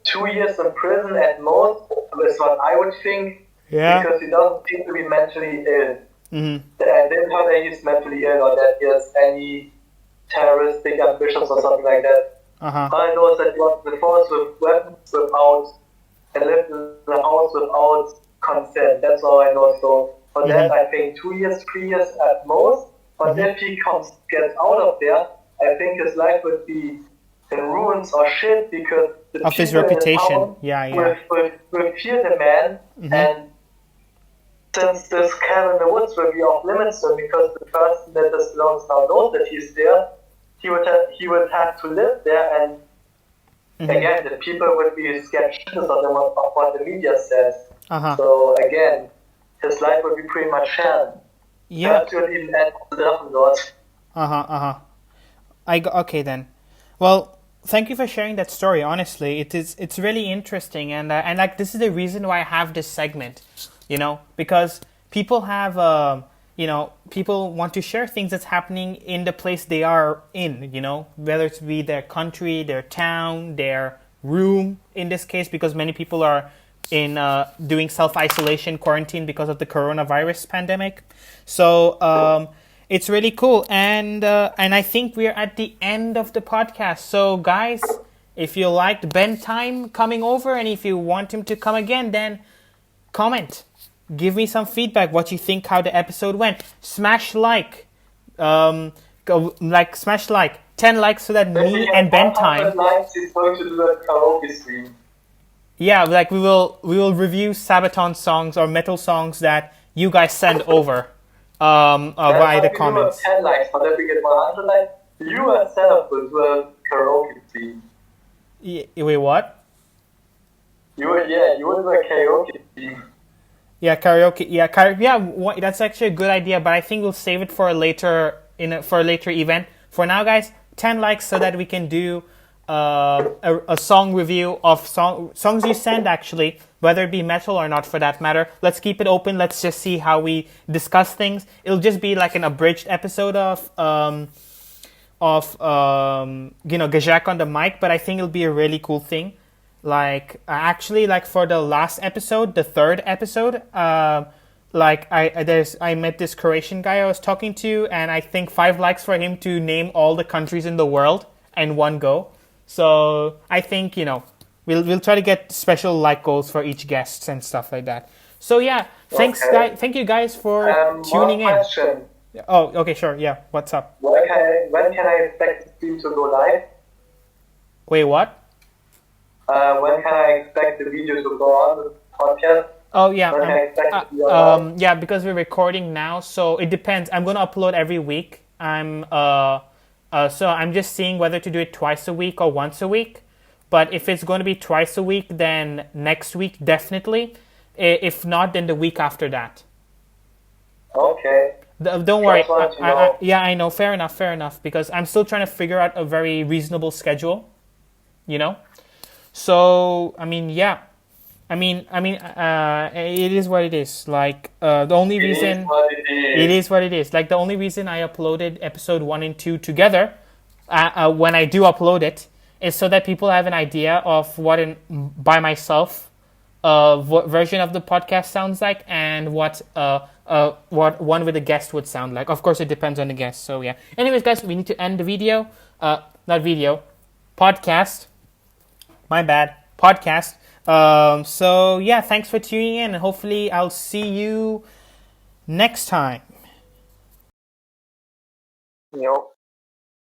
2 years in prison at most. That's what I would think. Yeah. Because he doesn't seem to be mentally ill. I didn't hear that he's mentally ill or that he has any terroristic ambitions or something like that. All I know is that he was in the forest with weapons and lived in the house without consent. That's all I know. So for that, I think 2 years, 3 years at most. But if he gets out of there, I think his life would be in ruins or shit because the of his reputation. Will fear the man and. Since this cabin in the woods will be off limits to him because the person that this belongs now knows that he's there, he would have to live there, and again, the people would be scared shitless of what the media says. So again, his life would be pretty much hell. Yeah. Perhaps he would even end up the Okay then. Well, thank you for sharing that story. Honestly, it's really interesting, and like this is the reason why I have this segment. Because people have, people want to share things that's happening in the place they are in, whether it be their country, their town, their room, in this case, because many people are in doing self-isolation, quarantine because of the coronavirus pandemic. So it's really cool. And I think we're at the end of the podcast. So guys, if you liked Bentheimball coming over and if you want him to come again, then comment. Give me some feedback, what you think, how the episode went. Smash like. Smash like. 10 likes so that me and Bentheimball. Likes is going to do a karaoke stream. Yeah, like we will review Sabaton songs or metal songs that you guys send over via the comments. 10 likes, but if we get 100 likes, you are set up with a karaoke stream. Wait, what? You will do a karaoke stream. Yeah, karaoke. Yeah, that's actually a good idea, but I think we'll save it for a later event. For now, guys, 10 likes so that we can do a song review of songs you send, actually, whether it be metal or not, for that matter. Let's keep it open. Let's just see how we discuss things. It'll just be like an abridged episode of Ghjak on the mic, but I think it'll be a really cool thing. Actually, for the last episode, the 3rd episode, I met this Croatian guy I was talking to, and I think 5 likes for him to name all the countries in the world in one go. So I think, we We'll try to get special like goals for each guest and stuff like that. So yeah, thanks Okay. guys. Thank you guys for tuning One in. question. Oh, okay, sure. Yeah, what's up? When can I expect the stream to go live? Wait, what? When can I expect the video to go on the podcast? Oh yeah, When can I expect it to be online? yeah, because we're recording now, so it depends. I'm gonna upload every week. So I'm just seeing whether to do it twice a week or once a week. But if it's going to be twice a week, then next week definitely. If not, then the week after that. Okay. Don't worry. Just wanted to know. Yeah, I know. Fair enough. Because I'm still trying to figure out a very reasonable schedule. You know. So I mean, yeah. It is what it is. Like the only reason it is what it is. Like the only reason I uploaded episode 1 and 2 together, when I do upload it, is so that people have an idea of what by myself, what version of the podcast sounds like, and what one with a guest would sound like. Of course, it depends on the guest. So yeah. Anyways, guys, we need to end the video. Not video, podcast. My bad, podcast. So yeah, thanks for tuning in, and hopefully I'll see you next time. Yo.